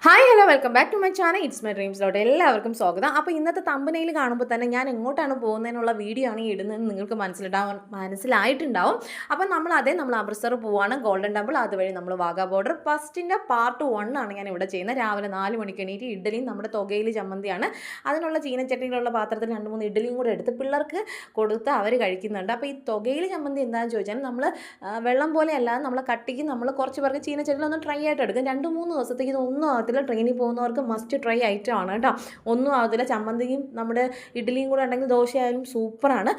Hi hello welcome back to my channel it's my ഡ്രീംസിലോട്ട് എല്ലാവർക്കും സ്വാഗതം. അപ്പോൾ ഇന്നത്തെ തമ്പനയിൽ കാണുമ്പോൾ തന്നെ ഞാൻ എങ്ങോട്ടാണ് പോകുന്നതിനുള്ള വീഡിയോ ആണ് ഈ ഇടുന്നതെന്ന് നിങ്ങൾക്ക് മനസ്സിലായിട്ടുണ്ടാവും. അപ്പോൾ നമ്മൾ അമൃത്സർ പോവാണ്, ഗോൾഡൻ ടെമ്പിൾ, അതുവഴി നമ്മൾ വാഗാ ബോർഡർ. ഫസ്റ്റിൻ്റെ പാർട്ട് 1 ആണ് ഞാൻ ഇവിടെ ചെയ്യുന്നത്. രാവിലെ 4 മണിക്ക് എണീറ്റ് ഇഡ്ഡലിയും നമ്മുടെ തുകയിൽ ചമ്മന്തിയാണ്, അതിനുള്ള ചീനച്ചട്ടിയിലുള്ള പാത്രത്തിൽ 2-3 ഇഡ്ഡലിയും കൂടെ എടുത്ത് പിള്ളേർക്ക് കൊടുത്ത് അവർ കഴിക്കുന്നുണ്ട്. അപ്പോൾ ഈ തുകയിൽ ചമ്മന്തി എന്താണെന്ന് ചോദിച്ചാൽ നമ്മൾ വെള്ളം പോലെ അല്ലാതെ നമ്മൾ കട്ടിക്ക് നമ്മൾ കുറച്ച് പേർക്ക് ചീനച്ചട്ടിയിലൊന്ന് ട്രൈ ആയിട്ട് എടുക്കും. 2-3 ദിവസത്തേക്ക് ഇതൊന്നും ആകത്തില്ല. ട്രെയിനിൽ പോകുന്നവർക്ക് മസ്റ്റ് ട്രൈ ഐറ്റം ആണ് കേട്ടോ. ഒന്നും ആകത്തില്ല. ചമ്മന്തിയും നമ്മുടെ ഇഡ്ഡലിയും കൂടെ ഉണ്ടെങ്കിൽ ദോശയായാലും സൂപ്പറാണ്.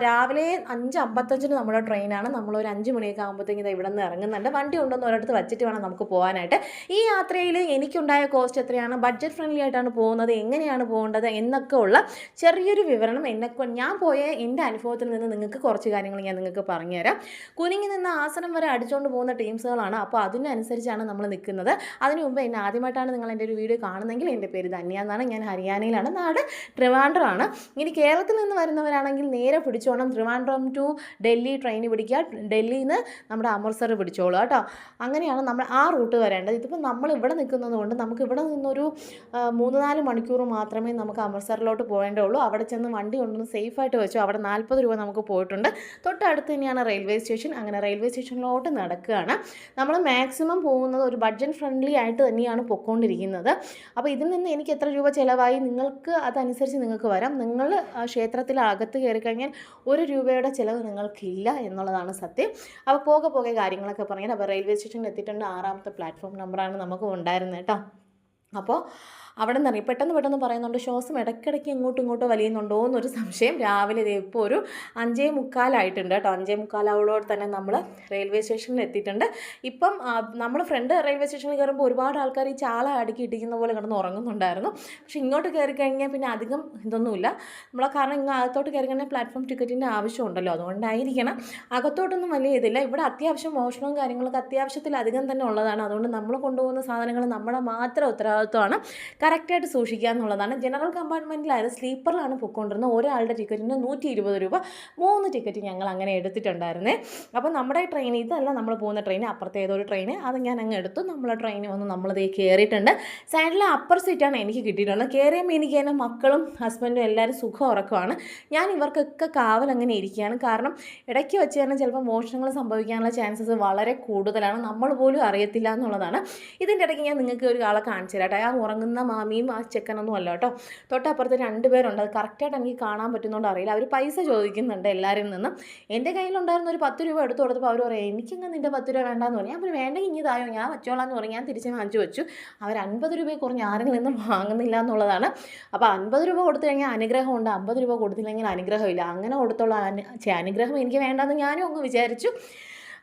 രാവിലെ 5:55 നമ്മുടെ ട്രെയിനാണ്. നമ്മളൊരു 5 മണിയൊക്കെ ആകുമ്പോഴത്തേക്കും ഇവിടെ നിന്ന് ഇറങ്ങുന്നുണ്ട്. വണ്ടി കൊണ്ടൊന്ന് ഒരിടത്ത് വെച്ചിട്ട് വേണം നമുക്ക് പോകാനായിട്ട്. ഈ യാത്രയിൽ എനിക്കുണ്ടായ കോസ്റ്റ് എത്രയാണ്, ബഡ്ജറ്റ് ഫ്രണ്ട്ലി ആയിട്ടാണ് പോകുന്നത്, എങ്ങനെയാണ് പോകേണ്ടത് എന്നൊക്കെ ഉള്ള ചെറിയൊരു വിവരണം ഞാൻ പോയ എൻ്റെ അനുഭവത്തിൽ നിന്ന് നിങ്ങൾക്ക് കുറച്ച് കാര്യങ്ങൾ ഞാൻ നിങ്ങൾക്ക് പറഞ്ഞുതരാം. കുനിങ്ങി നിന്ന് ആസനം വരെ അടിച്ചുകൊണ്ട് പോകുന്ന ടീംസുകളാണ്. അപ്പോൾ അതിനനുസരിച്ചാണ് നമ്മൾ നിൽക്കുന്നത്. അതിനു മുമ്പ് എന്നെ ആദ്യമായിട്ടാണ് നിങ്ങൾ എൻ്റെ ഒരു വീഡിയോ കാണുന്നതെങ്കിൽ എൻ്റെ പേര് ധന്യ എന്നാണ്. ഞാൻ ഹരിയാനയിലാണ്, നാട് ട്രിവാൻഡ്രമാണ്. ഇനി കേരളത്തിൽ നിന്ന് വരുന്നവരാണെങ്കിൽ നേരെ പിടിച്ചോണം ട്രിവാൻഡ്രം ടു ഡൽഹി ട്രെയിൻ പിടിക്കുക. ഡൽഹിയിൽ നിന്ന് നമ്മുടെ അമൃത്സർ പിടിച്ചോളൂ കേട്ടോ. അങ്ങനെയാണ് നമ്മൾ ആ റൂട്ട് വരേണ്ടത്. ഇതിപ്പോൾ നമ്മൾ ഇവിടെ നിൽക്കുന്നത് കൊണ്ട് നമുക്ക് ഇവിടെ നിന്നൊരു 3-4 മണിക്കൂർ മാത്രമേ നമുക്ക് അമൃത്സറിലോട്ട് പോകേണ്ടുള്ളൂ. അവിടെ ചെന്ന് വണ്ടി കൊണ്ടൊന്ന് സേഫായിട്ട് വെച്ചു. അവിടെ 40 രൂപ നമുക്ക് പോയിട്ടുണ്ട്. തൊട്ടടുത്ത് തന്നെയാണ് റെയിൽവേ സ്റ്റേഷൻ. അങ്ങനെ റെയിൽവേ സ്റ്റേഷനിലോട്ട് നടക്കുകയാണ്. നമ്മൾ മാക്സിമം പോകുന്നത് ഒരു ബഡ്ജറ്റ് ഫ്രണ്ട്ലി ആയിട്ട് തന്നെയാണ് പൊയ്ക്കൊണ്ടിരിക്കുന്നത്. അപ്പോൾ ഇതിൽ നിന്ന് എനിക്ക് എത്ര രൂപ ചിലവായി, നിങ്ങൾക്ക് അതനുസരിച്ച് നിങ്ങൾക്ക് വരാം. നിങ്ങൾ ക്ഷേത്രത്തിലകത്ത് കയറി കഴിഞ്ഞാൽ 1 രൂപയുടെ ചിലവ് നിങ്ങൾക്കില്ല എന്നുള്ളതാണ് സത്യം. അപ്പോൾ പോകെ കാര്യങ്ങളൊക്കെ പറയാൻ. അപ്പോൾ റെയിൽവേ സ്റ്റേഷനിൽ എത്തിയിട്ടുണ്ട്. 6ാമത്തെ പ്ലാറ്റ്ഫോം നമ്പറാണ് നമുക്ക് ഉണ്ടായിരുന്നത് കേട്ടോ. അപ്പോൾ അവിടെ നിന്ന് പെട്ടെന്ന് പറയുന്നുണ്ട്. ശ്വാസം ഇടയ്ക്കിടയ്ക്ക് ഇങ്ങോട്ടും വലിയുന്നുണ്ടോ എന്നൊരു സംശയം. രാവിലെ ഇപ്പോൾ ഒരു 5:45 കേട്ടോ. 5:45 തന്നെ നമ്മൾ റെയിൽവേ സ്റ്റേഷനിൽ എത്തിയിട്ടുണ്ട്. ഇപ്പം നമ്മൾ ഫ്രണ്ട് റെയിൽവേ സ്റ്റേഷനിൽ കയറുമ്പോൾ ഒരുപാട് ആൾക്കാർ ഈ ചാള അടുക്കി ഇട്ടിരിക്കുന്ന പോലെ കിടന്ന് ഉറങ്ങുന്നുണ്ടായിരുന്നു. പക്ഷേ ഇങ്ങോട്ട് കയറി കഴിഞ്ഞാൽ പിന്നെ അധികം ഇതൊന്നുമില്ല. കാരണം ഇങ്ങ് അകത്തോട്ട് കയറി കഴിഞ്ഞാൽ പ്ലാറ്റ്ഫോം ടിക്കറ്റിൻ്റെ ആവശ്യമുണ്ടല്ലോ, അതുകൊണ്ടായിരിക്കണം. അകത്തോട്ടൊന്നും വലിയ ഇതില്ല. ഇവിടെ അത്യാവശ്യം മോഷണവും കാര്യങ്ങളൊക്കെ അത്യാവശ്യത്തിലധികം തന്നെ ഉള്ളതാണ്. അതുകൊണ്ട് നമ്മൾ കൊണ്ടുപോകുന്ന സാധനങ്ങൾ നമ്മുടെ മാത്രം ഉത്തരവാദിത്വമാണ്. കറക്റ്റായിട്ട് സൂക്ഷിക്കുക എന്നുള്ളതാണ്. ജനറൽ കമ്പാർട്ട്മെൻറ്റിലായാലും സ്ലീപ്പറിലാണ് പൊയ്ക്കൊണ്ടിരുന്നത്. ഒരാളുടെ ടിക്കറ്റിന് 120 രൂപ 3 ടിക്കറ്റ് ഞങ്ങൾ അങ്ങനെ എടുത്തിട്ടുണ്ടായിരുന്നേ. അപ്പോൾ നമ്മുടെ ട്രെയിൻ ഇതല്ല, നമ്മൾ പോകുന്ന ട്രെയിൻ അപ്പുറത്തെ ഏതൊരു ട്രെയിൻ, അത് ഞാൻ അങ്ങ് എടുത്തു. നമ്മളെ ട്രെയിൻ വന്ന് നമ്മളത് കയറിയിട്ടുണ്ട്. സൈഡിലെ അപ്പർ സീറ്റാണ് എനിക്ക് കിട്ടിയിട്ടുള്ളത്. കയറിയുമ്പോൾ എനിക്ക് തന്നെ മക്കളും ഹസ്ബൻഡും എല്ലാവരും സുഖം ഉറക്കമാണ്. ഞാൻ ഇവർക്കൊക്കെ കാവൽ അങ്ങനെ ഇരിക്കുകയാണ്. കാരണം ഇടയ്ക്ക് വെച്ച് തന്നെ ചിലപ്പോൾ മോഷണങ്ങൾ സംഭവിക്കാനുള്ള ചാൻസസ് വളരെ കൂടുതലാണ്. നമ്മൾ പോലും അറിയത്തില്ല എന്നുള്ളതാണ്. ഇതിൻ്റെ ഇടയ്ക്ക് ഞാൻ നിങ്ങൾക്ക് ഒരു ആളെ കാണിച്ചു തരാം. ആ ഉറങ്ങുന്ന മാമിയും ആ ചെക്കനൊന്നും അല്ല കേട്ടോ. തൊട്ടപ്പുറത്ത് 2 പേരുണ്ട്. അത് കറക്റ്റായിട്ട് എനിക്ക് കാണാൻ പറ്റുന്നതുകൊണ്ട് അറിയില്ല. അവർ പൈസ ചോദിക്കുന്നുണ്ട് എല്ലാവരിൽ നിന്നും. എൻ്റെ കയ്യിലുണ്ടായിരുന്ന ഒരു 10 രൂപ എടുത്ത് കൊടുത്തപ്പോൾ അവർ പറയും എനിക്കിങ്ങനെ നിൻ്റെ 10 രൂപ വേണ്ടാന്ന് പറഞ്ഞു. ഞാൻ പറഞ്ഞു വേണ്ടെങ്കിൽ ഇതായോ, ഞാൻ വച്ചോളാന്ന് പറഞ്ഞു. ഞാൻ തിരിച്ച് വാങ്ങിച്ചു വെച്ചു. അവർ 50 രൂപയെ കുറഞ്ഞ് ആരെങ്കിലും നിന്നും വാങ്ങുന്നില്ല എന്നുള്ളതാണ്. അപ്പോൾ 50 രൂപ കൊടുത്തു കഴിഞ്ഞാൽ അനുഗ്രഹമുണ്ട്, 50 രൂപ കൊടുത്തില്ലെങ്കിൽ അനുഗ്രഹമില്ല. അങ്ങനെ കൊടുത്തുള്ള അനുഗ്രഹം എനിക്ക് വേണ്ടാന്ന് ഞാനും അങ്ങ് വിചാരിച്ചു.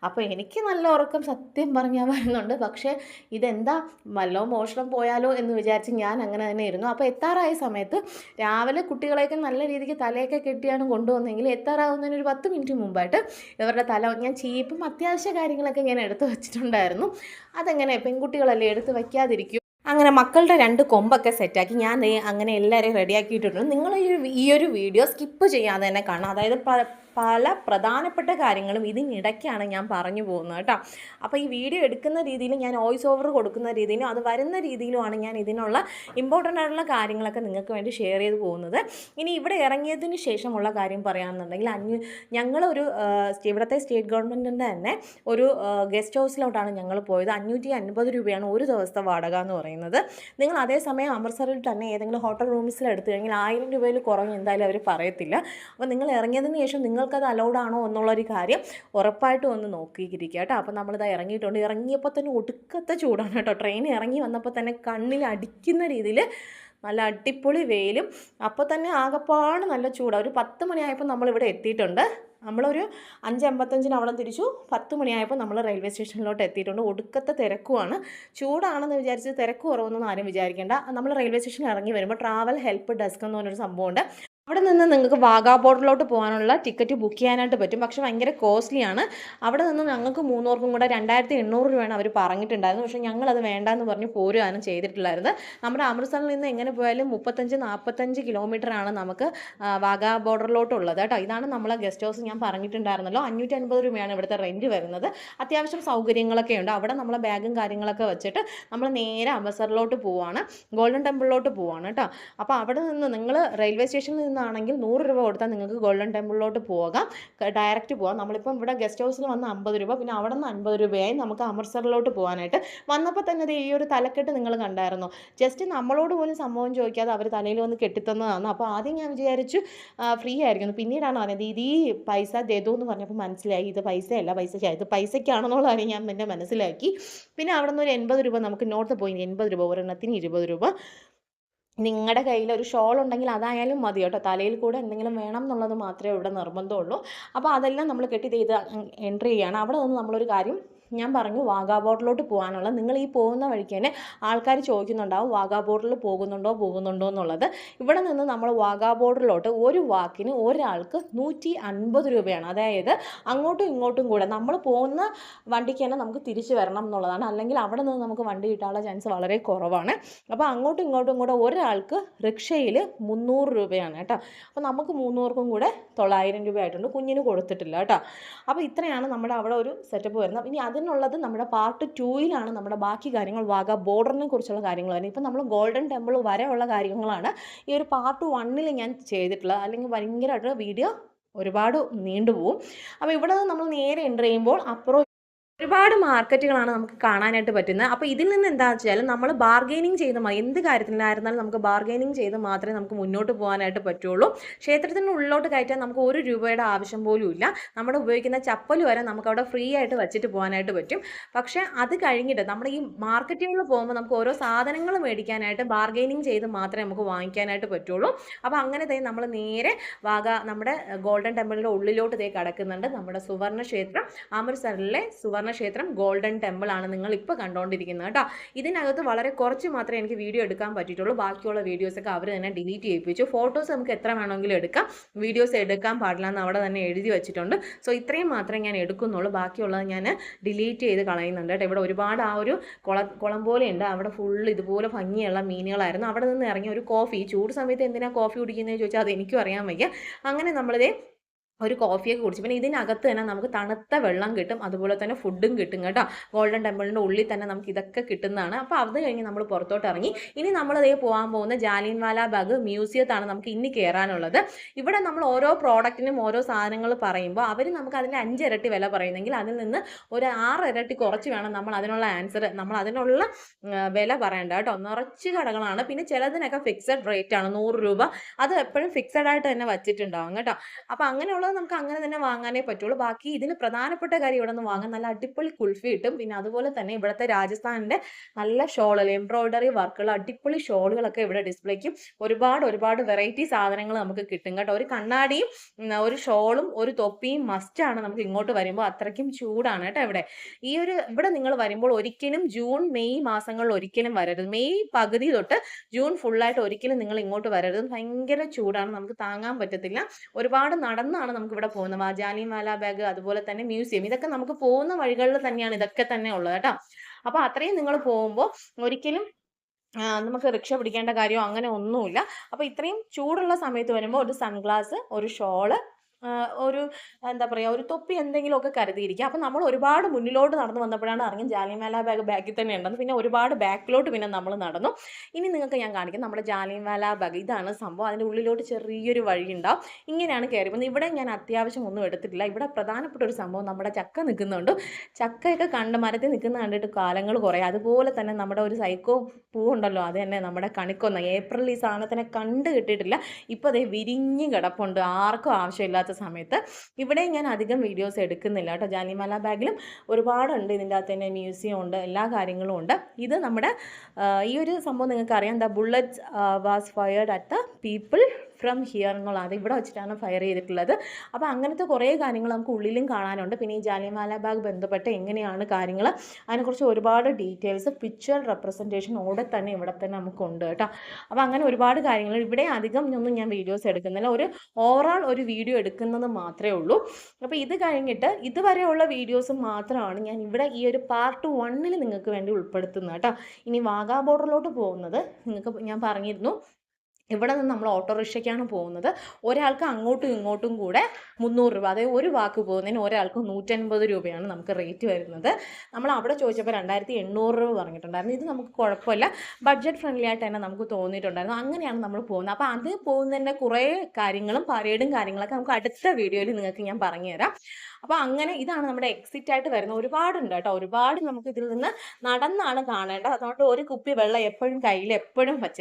അപ്പോൾ എനിക്ക് നല്ല ഉറക്കം സത്യം പറഞ്ഞാൽ വരുന്നുണ്ട്. പക്ഷേ ഇതെന്താ വല്ലോ മോഷണം പോയാലോ എന്ന് വിചാരിച്ച് ഞാൻ അങ്ങനെ തന്നെ ഇരുന്നു. അപ്പോൾ എത്താറായ സമയത്ത് രാവിലെ കുട്ടികളെയൊക്കെ നല്ല രീതിക്ക് തലയൊക്കെ കെട്ടിയാണ് കൊണ്ടുവന്നെങ്കിൽ എത്താറാവുന്നതിന് ഒരു 10 മിനിറ്റ് മുമ്പായിട്ട് ഇവരുടെ തല ഞാൻ ചീപ്പും അത്യാവശ്യ കാര്യങ്ങളൊക്കെ ഞാൻ എടുത്ത് വെച്ചിട്ടുണ്ടായിരുന്നു. അതെങ്ങനെ പെൺകുട്ടികളല്ലേ എടുത്ത് വയ്ക്കാതിരിക്കും. അങ്ങനെ മക്കളുടെ 2 കൊമ്പൊക്കെ സെറ്റാക്കി ഞാൻ അങ്ങനെ എല്ലാവരെയും റെഡിയാക്കിയിട്ടുണ്ട്. നിങ്ങൾ ഈ ഒരു വീഡിയോ സ്കിപ്പ് ചെയ്യാതെ തന്നെ കാണാം. അതായത് പല പ്രധാനപ്പെട്ട കാര്യങ്ങളും ഇതിനിടയ്ക്കാണ് ഞാൻ പറഞ്ഞു പോകുന്നത് കേട്ടോ. അപ്പോൾ ഈ വീഡിയോ എടുക്കുന്ന രീതിയിൽ ഞാൻ വോയിസ് ഓവർ കൊടുക്കുന്ന രീതിയിലും അത് വരുന്ന രീതിയിലുമാണ് ഞാൻ ഇതിനുള്ള ഇമ്പോർട്ടൻ്റ് ആയിട്ടുള്ള കാര്യങ്ങളൊക്കെ നിങ്ങൾക്ക് വേണ്ടി ഷെയർ ചെയ്ത് പോകുന്നത്. ഇനി ഇവിടെ ഇറങ്ങിയതിന് ശേഷമുള്ള കാര്യം പറയുകയാണെന്നുണ്ടെങ്കിൽ ഞങ്ങളൊരു ഇവിടുത്തെ സ്റ്റേറ്റ് ഗവൺമെൻറ്റിൻ്റെ തന്നെ ഒരു ഗസ്റ്റ് ഹൗസിലോട്ടാണ് ഞങ്ങൾ പോയത്. 550 രൂപയാണ് ഒരു ദിവസത്തെ വാടക എന്ന് പറയുന്നത്. നിങ്ങൾ അതേസമയം അമൃത്സറിൽ തന്നെ ഏതെങ്കിലും ഹോട്ടൽ റൂംസിൽ എടുത്തു കഴിഞ്ഞാൽ 1000 രൂപയിൽ കുറഞ്ഞ് എന്തായാലും അവർ പറയത്തില്ല. അപ്പോൾ നിങ്ങൾ ഇറങ്ങിയതിന് ശേഷം നിങ്ങൾക്കത് അലൗഡാണോ എന്നുള്ളൊരു കാര്യം ഉറപ്പായിട്ടും ഒന്ന് നോക്കിയിരിക്കുക കേട്ടോ. അപ്പോൾ നമ്മളിത് ഇറങ്ങിയിട്ടുണ്ട്. ഇറങ്ങിയപ്പോൾ തന്നെ ഒടുക്കത്തെ ചൂടാണ് കേട്ടോ. ട്രെയിൻ ഇറങ്ങി വന്നപ്പോൾ തന്നെ കണ്ണിൽ അടിക്കുന്ന രീതിയിൽ നല്ല അടിപൊളി വെയിലും അപ്പോൾ തന്നെ ആകപ്പാട് നല്ല ചൂടാണ്. ഒരു 10 മണിയായപ്പോൾ നമ്മളിവിടെ എത്തിയിട്ടുണ്ട്. നമ്മളൊരു 5:55 അവിടെ തിരിച്ചു. 10 മണിയായപ്പോൾ നമ്മൾ റെയിൽവേ സ്റ്റേഷനിലോട്ട് എത്തിയിട്ടുണ്ട്. ഒടുക്കത്തെ തിരക്കുമാണ്. ചൂടാണെന്ന് വിചാരിച്ച് തിരക്ക് കുറവൊന്നും ആരും വിചാരിക്കേണ്ട. നമ്മൾ റെയിൽവേ സ്റ്റേഷനിൽ ഇറങ്ങി വരുമ്പോൾ ട്രാവൽ ഹെൽപ്പ് ഡെസ്ക് എന്ന് പറഞ്ഞൊരു സംഭവമുണ്ട്. അവിടെ നിന്ന് നിങ്ങൾക്ക് വാഗാ ബോർഡറിലോട്ട് പോകാനുള്ള ടിക്കറ്റ് ബുക്ക് ചെയ്യാനായിട്ട് പറ്റും. പക്ഷേ ഭയങ്കര കോസ്റ്റ്ലിയാണ്. അവിടെ നിന്ന് ഞങ്ങൾക്ക് മൂന്നൂർക്കും കൂടെ 2800 രൂപയാണ് അവർ പറഞ്ഞിട്ടുണ്ടായിരുന്നത്. പക്ഷേ ഞങ്ങളത് വേണ്ടാന്ന് പറഞ്ഞ് പോരുകയാണ് ചെയ്തിട്ടുണ്ടായിരുന്നത്. നമ്മുടെ അമൃത്സറിൽ നിന്ന് എങ്ങനെ പോയാലും 35-45 കിലോമീറ്ററാണ് നമുക്ക് വാഗാ ബോർഡറിലോട്ടുള്ളത് കേട്ടോ. ഇതാണ് നമ്മളെ ഗസ്റ്റ് ഹൗസ് ഞാൻ പറഞ്ഞിട്ടുണ്ടായിരുന്നല്ലോ. 550 രൂപയാണ് ഇവിടുത്തെ റെൻറ്റ് വരുന്നത്. അത്യാവശ്യം സൗകര്യങ്ങളൊക്കെ ഉണ്ട്. അവിടെ നമ്മളെ ബാഗും കാര്യങ്ങളൊക്കെ വെച്ചിട്ട് നമ്മൾ നേരെ അമൃത്സറിലോട്ട് പോവുകയാണ്, ഗോൾഡൻ ടെമ്പിളിലോട്ട് പോവുകയാണ് കേട്ടോ. അപ്പോൾ അവിടെ നിന്ന് നിങ്ങൾ റെയിൽവേ സ്റ്റേഷനിൽ നിന്നാണെങ്കിൽ 100 രൂപ കൊടുത്താൽ നിങ്ങൾക്ക് ഗോൾഡൻ ടെമ്പിളിലോട്ട് പോകാം, ഡയറക്റ്റ് പോകാം. നമ്മളിപ്പം ഇവിടെ ഗസ്റ്റ് ഹൗസിൽ വന്ന് 50 രൂപ, പിന്നെ അവിടെ നിന്ന് 50 രൂപയായി നമുക്ക് അമൃത്സറിലോട്ട് പോകാനായിട്ട്. വന്നപ്പോൾ തന്നെ ഈ ഒരു തലക്കെട്ട് നിങ്ങൾ കണ്ടായിരുന്നോ? ജസ്റ്റ് നമ്മളോട് പോലും സംഭവം ചോദിക്കാതെ അവർ തലയിൽ വന്ന് കെട്ടിത്തന്നതാണ്. അപ്പോൾ ആദ്യം ഞാൻ വിചാരിച്ചു ഫ്രീ ആയിരിക്കുന്നു. പിന്നീടാണ് പറഞ്ഞത് ഇത് ഈ പൈസ ദേതോ എന്ന് പറഞ്ഞപ്പോൾ മനസ്സിലായി ഇത് പൈസയല്ല, ഇത് പൈസയ്ക്കാണെന്നുള്ള കാര്യം ഞാൻ പിന്നെ മനസ്സിലാക്കി. പിന്നെ അവിടെ നിന്ന് ഒരു 80 രൂപ നമുക്ക് നോർത്ത് പോയി, 80 രൂപ ഒരെണ്ണത്തിന് 20 രൂപ. നിങ്ങളുടെ കയ്യിൽ ഒരു ഷോൾ ഉണ്ടെങ്കിൽ അതായാലും മതി കേട്ടോ. തലയിൽ കൂടെ എന്തെങ്കിലും വേണം എന്നുള്ളത് മാത്രമേ ഇവിടെ നിർബന്ധമുള്ളൂ. അപ്പോൾ അതെല്ലാം നമ്മൾ കെട്ടി ചെയ്ത് എൻട്രി ചെയ്യുകയാണ്. അവിടെ നിന്ന് നമ്മളൊരു കാര്യം ഞാൻ പറഞ്ഞു, വാഗാ ബോർഡറിലോട്ട് പോകാനുള്ള നിങ്ങൾ ഈ പോകുന്ന വഴിക്ക് തന്നെ ആൾക്കാർ ചോദിക്കുന്നുണ്ടാവും വാഗാ ബോർഡറിൽ പോകുന്നുണ്ടോ എന്നുള്ളത്. ഇവിടെ നിന്ന് നമ്മൾ വാഗാ ബോർഡറിലോട്ട് ഒരു വാക്കിന് ഒരാൾക്ക് 150 രൂപയാണ്. അതായത് അങ്ങോട്ടും ഇങ്ങോട്ടും കൂടെ നമ്മൾ പോകുന്ന വണ്ടിക്ക് തന്നെ നമുക്ക് തിരിച്ചു വരണം എന്നുള്ളതാണ്. അല്ലെങ്കിൽ അവിടെ നിന്ന് നമുക്ക് വണ്ടി കിട്ടാനുള്ള ചാൻസ് വളരെ കുറവാണ്. അപ്പോൾ അങ്ങോട്ടും ഇങ്ങോട്ടും കൂടെ ഒരാൾക്ക് റിക്ഷയിൽ 300 രൂപയാണ് കേട്ടോ. അപ്പോൾ നമുക്ക് 300ക്കും കൂടെ 900 രൂപ ആയിട്ടുണ്ട്. കുഞ്ഞിന് കൊടുത്തിട്ടില്ല കേട്ടോ. അപ്പോൾ ഇത്രയാണ് നമ്മുടെ അവിടെ ഒരു സെറ്റപ്പ് വരുന്നത്. ഇനി അതിനുള്ളത് നമ്മുടെ പാർട്ട് 2-ലാണ് നമ്മുടെ ബാക്കി കാര്യങ്ങൾ വാഗാ ബോർഡറിനെ കുറിച്ചുള്ള കാര്യങ്ങൾ വരുന്നത്. ഇപ്പം നമ്മൾ ഗോൾഡൻ ടെമ്പിൾ വരെയുള്ള കാര്യങ്ങളാണ് ഈ ഒരു പാർട്ട് 1-ൽ ഞാൻ ചെയ്തിട്ടുള്ളത്. അല്ലെങ്കിൽ ഭയങ്കരമായിട്ട് വീഡിയോ ഒരുപാട് നീണ്ടുപോകും. അപ്പോൾ ഇവിടെ നിന്ന് നമ്മൾ നേരെ എൻ്റർ ചെയ്യുമ്പോൾ അപ്പുറം ഒരുപാട് മാർക്കറ്റുകളാണ് നമുക്ക് കാണാനായിട്ട് പറ്റുന്നത്. അപ്പോൾ ഇതിൽ നിന്ന് എന്താണെന്ന് വെച്ചാൽ നമ്മൾ ബാർഗെയിനിങ് ചെയ്ത് എന്ത് കാര്യത്തിലായിരുന്നാലും നമുക്ക് ബാർഗെയിനിങ് ചെയ്ത് മാത്രമേ നമുക്ക് മുന്നോട്ട് പോകാനായിട്ട് പറ്റുള്ളൂ. ക്ഷേത്രത്തിൻ്റെ ഉള്ളിലോട്ട് കയറ്റാൻ നമുക്ക് 1 രൂപയുടെ ആവശ്യം പോലും ഇല്ല. നമ്മൾ ഉപയോഗിക്കുന്ന ചപ്പൽ വരെ നമുക്ക് അവിടെ ഫ്രീ ആയിട്ട് വെച്ചിട്ട് പോകാനായിട്ട് പറ്റും. പക്ഷേ അത് കഴിഞ്ഞിട്ട് നമ്മൾ ഈ മാർക്കറ്റുകളിൽ പോകുമ്പോൾ നമുക്ക് ഓരോ സാധനങ്ങൾ മേടിക്കാനായിട്ട് ബാർഗെയിനിങ് ചെയ്ത് മാത്രമേ നമുക്ക് വാങ്ങിക്കാനായിട്ട് പറ്റുള്ളൂ. അപ്പോൾ അങ്ങനെ നമ്മൾ നേരെ നമ്മുടെ ഗോൾഡൻ ടെമ്പിളിൻ്റെ ഉള്ളിലോട്ട് കടക്കുന്നുണ്ട്. നമ്മുടെ സുവർണ്ണ ക്ഷേത്രം, അമൃത്സറിലെ സുവർണ്ണ ക്ഷേത്രം ഗോൾഡൻ ടെമ്പിൾ ആണ് നിങ്ങൾ ഇപ്പോൾ കണ്ടുകൊണ്ടിരിക്കുന്നത് കേട്ടോ. ഇതിനകത്ത് വളരെ കുറച്ച് മാത്രമേ എനിക്ക് വീഡിയോ എടുക്കാൻ പറ്റിയിട്ടുള്ളൂ. ബാക്കിയുള്ള വീഡിയോസൊക്കെ അവർ തന്നെ ഡിലീറ്റ് ചെയ്യിപ്പിച്ചു. ഫോട്ടോസ് നമുക്ക് എത്ര വേണമെങ്കിലും എടുക്കാം, വീഡിയോസ് എടുക്കാൻ പാടില്ല എന്ന് അവിടെ തന്നെ എഴുതി വെച്ചിട്ടുണ്ട്. സോ ഇത്രയും മാത്രമേ ഞാൻ എടുക്കുന്നുള്ളൂ. ബാക്കിയുള്ളത് ഞാൻ ഡിലീറ്റ് ചെയ്ത് കളയുന്നുണ്ട് കേട്ടോ. ഇവിടെ ഒരുപാട് ആ ഒരു കുളം പോലെ ഉണ്ട്. അവിടെ ഫുള്ള് ഇതുപോലെ ഭംഗിയുള്ള മീനുകളായിരുന്നു. അവിടെ നിന്ന് ഇറങ്ങിയ ഒരു കോഫി, ചൂട് സമയത്ത് എന്തിനാണ് കോഫി കുടിക്കുന്നതെന്ന് ചോദിച്ചാൽ അത് എനിക്കും അറിയാൻ വയ്യ. അങ്ങനെ നമ്മളിതേ ഒരു കോഫിയൊക്കെ കുടിച്ചു. പിന്നെ ഇതിനകത്ത് തന്നെ നമുക്ക് തണുത്ത വെള്ളം കിട്ടും, അതുപോലെ തന്നെ ഫുഡും കിട്ടും കേട്ടോ. ഗോൾഡൻ ടെമ്പിളിൻ്റെ ഉള്ളിൽ തന്നെ നമുക്ക് ഇതൊക്കെ കിട്ടുന്നതാണ്. അപ്പോൾ അത് കഴിഞ്ഞ് നമ്മൾ പുറത്തോട്ട് ഇറങ്ങി. ഇനി നമ്മളിതേ പോകാൻ പോകുന്ന ജാലിയൻവാല ബാഗ് മ്യൂസിയത്താണ് നമുക്ക് ഇനി കയറാനുള്ളത്. ഇവിടെ നമ്മൾ ഓരോ പ്രോഡക്റ്റിനും ഓരോ സാധനങ്ങൾ പറയുമ്പോൾ അവർ നമുക്ക് അതിൻ്റെ 5 ഇരട്ടി വില പറയുന്നെങ്കിൽ അതിൽ നിന്ന് ഒരു 6 ഇരട്ടി കുറച്ച് വേണം നമ്മൾ അതിനുള്ള ആൻസർ, നമ്മൾ അതിനുള്ള വില പറയേണ്ട കേട്ടോ. നിറച്ച് കടകളാണ്. പിന്നെ ചിലതിനൊക്കെ ഫിക്സഡ് റേറ്റ് ആണ്, 100 രൂപ. അത് എപ്പോഴും ഫിക്സഡ് ആയിട്ട് തന്നെ വച്ചിട്ടുണ്ടാവും കേട്ടോ. അപ്പോൾ അങ്ങനെയുള്ള നമുക്ക് അങ്ങനെ തന്നെ വാങ്ങാനേ പറ്റുള്ളൂ. ബാക്കി ഇതിന് പ്രധാനപ്പെട്ട കാര്യം ഇവിടെ നിന്ന് വാങ്ങാൻ നല്ല അടിപൊളി കുൽഫി കിട്ടും. പിന്നെ അതുപോലെ തന്നെ ഇവിടുത്തെ രാജസ്ഥാനിൻ്റെ നല്ല ഷോളുകൾ, എംബ്രോയിഡറി വർക്കുകൾ, അടിപൊളി ഷോളുകളൊക്കെ ഇവിടെ ഡിസ്പ്ലേക്കും ഒരുപാട് വെറൈറ്റി സാധനങ്ങൾ നമുക്ക് കിട്ടും കേട്ടോ. ഒരു കണ്ണാടിയും ഒരു ഷോളും ഒരു തൊപ്പിയും മസ്റ്റാണ് നമുക്ക് ഇങ്ങോട്ട് വരുമ്പോൾ. അത്രയ്ക്കും ചൂടാണ് കേട്ടോ ഇവിടെ. ഇവിടെ നിങ്ങൾ വരുമ്പോൾ ഒരിക്കലും ജൂൺ മെയ് മാസങ്ങളിൽ ഒരിക്കലും വരരുത്. മെയ് പകുതി തൊട്ട് ജൂൺ ഫുള്ളായിട്ട് ഒരിക്കലും നിങ്ങൾ ഇങ്ങോട്ട് വരരുത്. ഭയങ്കര ചൂടാണ്, നമുക്ക് താങ്ങാൻ പറ്റത്തില്ല. ഒരുപാട് നടന്നാണ് നമുക്ക് ഇവിടെ പോകുന്നത്. ജാലിയൻവാല ബാഗ്, അതുപോലെ തന്നെ മ്യൂസിയം, ഇതൊക്കെ നമുക്ക് പോകുന്ന വഴികളിൽ തന്നെയാണ് ഇതൊക്കെ തന്നെ ഉള്ളത് കേട്ടോ. അപ്പോൾ അത്രയും നിങ്ങൾ പോകുമ്പോൾ ഒരിക്കലും നമുക്ക് റിക്ഷ പിടിക്കേണ്ട കാര്യമോ അങ്ങനെ ഒന്നുമില്ല. അപ്പോൾ ഇത്രയും ചൂടുള്ള സമയത്ത് വരുമ്പോൾ ഒരു സൺഗ്ലാസ്, ഒരു ഷോള്, ഒരു എന്താ പറയുക, ഒരു തൊപ്പി എന്തെങ്കിലുമൊക്കെ കരുതിയിരിക്കുക. അപ്പോൾ നമ്മൾ ഒരുപാട് മുന്നിലോട്ട് നടന്നു വന്നപ്പോഴാണ് അറിഞ്ഞു ജാലിയൻവാല ബാഗിൽ തന്നെ ഉണ്ടെന്ന്. പിന്നെ ഒരുപാട് ബാക്കിലോട്ട് പിന്നെ നമ്മൾ നടന്നു. ഇനി നിങ്ങൾക്ക് ഞാൻ കാണിക്കാം നമ്മുടെ ജാലിയൻവാല ബാഗ്. ഇതാണ് സംഭവം. അതിൻ്റെ ഉള്ളിലോട്ട് ചെറിയൊരു വഴി ഉണ്ടാവും. ഇങ്ങനെയാണ് കയറി പോകുന്നത്. ഇവിടെ ഞാൻ അത്യാവശ്യം ഒന്നും എടുത്തിട്ടില്ല. ഇവിടെ പ്രധാനപ്പെട്ട ഒരു സംഭവം, നമ്മുടെ ചക്ക നിൽക്കുന്നുണ്ട്. ചക്കയൊക്കെ മരത്തിൽ നിൽക്കുന്ന കണ്ടിട്ട് കാലങ്ങൾ കുറേ. അതുപോലെ തന്നെ നമ്മുടെ ഒരു സൈക്കോ പൂവുണ്ടല്ലോ, അത് തന്നെ നമ്മുടെ കണിക്കൊന്ന. ഏപ്രിൽ ഈ സാധനത്തിനെ കണ്ടു കിട്ടിയിട്ടില്ല. ഇപ്പോൾ അതേ വിരിഞ്ഞ് കിടപ്പുണ്ട്, ആർക്കും ആവശ്യമില്ലാത്ത സമയത്ത്. ഇവിടെ ഞാൻ അധികം വീഡിയോസ് എടുക്കുന്നില്ല കേട്ടോ. ജാലിയൻവാല ബാഗിലും ഒരുപാടുണ്ട്. ഇതിൻ്റെ അകത്ത് തന്നെ മ്യൂസിയം ഉണ്ട്, എല്ലാ കാര്യങ്ങളും ഉണ്ട്. ഇത് നമ്മുടെ ഈ ഒരു സംഭവം നിങ്ങൾക്ക് അറിയാം, the bullets was fired at the people from here എന്നുള്ളത് ഇവിടെ വെച്ചിട്ടാണ് ഫയർ ചെയ്തിട്ടുള്ളത്. അപ്പോൾ അങ്ങനത്തെ കുറേ കാര്യങ്ങൾ നമുക്ക് ഉള്ളിലും കാണാനുണ്ട്. പിന്നെ ഈ ജാലിയൻവാല ബാഗ് ബന്ധപ്പെട്ട് എങ്ങനെയാണ് കാര്യങ്ങൾ, അതിനെക്കുറിച്ച് ഒരുപാട് ഡീറ്റെയിൽസ് പിക്ചർ റെപ്രസെൻറ്റേഷനോടെ തന്നെ ഇവിടെ തന്നെ നമുക്കുണ്ട് കേട്ടോ. അപ്പോൾ അങ്ങനെ ഒരുപാട് കാര്യങ്ങൾ ഇവിടെ അധികം ഒന്നും ഞാൻ വീഡിയോസ് എടുക്കുന്നില്ല, ഒരു ഓവറോൾ ഒരു വീഡിയോ എടുക്കുന്നത് മാത്രമേ ഉള്ളൂ. അപ്പോൾ ഇത് കഴിഞ്ഞിട്ട് ഇതുവരെയുള്ള വീഡിയോസ് മാത്രമാണ് ഞാൻ ഇവിടെ ഈ ഒരു പാർട്ട് 1 നിങ്ങൾക്ക് വേണ്ടി ഉൾപ്പെടുത്തുന്നത് കേട്ടോ. ഇനി വാഗാ ബോർഡറിലോട്ട് പോകുന്നത് നിങ്ങൾക്ക് ഞാൻ പറഞ്ഞിരുന്നു, ഇവിടെ നിന്ന് നമ്മൾ ഓട്ടോറിക്ഷയ്ക്കാണ് പോകുന്നത്. ഒരാൾക്ക് അങ്ങോട്ടും ഇങ്ങോട്ടും കൂടെ 300 രൂപ, അതായത് ഒരു വാക്ക് പോകുന്നതിന് ഒരാൾക്ക് 150 രൂപയാണ് നമുക്ക് റേറ്റ് വരുന്നത്. നമ്മൾ അവിടെ ചോദിച്ചപ്പോൾ 2800 രൂപ പറഞ്ഞിട്ടുണ്ടായിരുന്നു. ഇത് നമുക്ക് കുഴപ്പമില്ല, ബഡ്ജറ്റ് ഫ്രണ്ട്ലി ആയിട്ട് തന്നെ നമുക്ക് തോന്നിയിട്ടുണ്ടായിരുന്നു. അങ്ങനെയാണ് നമ്മൾ പോകുന്നത്. അപ്പോൾ അത് പോകുന്നതിൻ്റെ കുറേ കാര്യങ്ങളും പരേഡും കാര്യങ്ങളൊക്കെ നമുക്ക് അടുത്ത വീഡിയോയിൽ നിങ്ങൾക്ക് ഞാൻ പറഞ്ഞുതരാം. അപ്പോൾ അങ്ങനെ ഇതാണ് നമ്മുടെ എക്സിറ്റ് ആയിട്ട് വരുന്നത്. ഒരുപാടുണ്ട് കേട്ടോ, ഒരുപാട് നമുക്ക് ഇതിൽ നിന്ന് നടന്നാണ് കാണേണ്ടത്. അതുകൊണ്ട് ഒരു കുപ്പി വെള്ളം എപ്പോഴും കയ്യിൽ എപ്പോഴും വച്ചേക്കാം.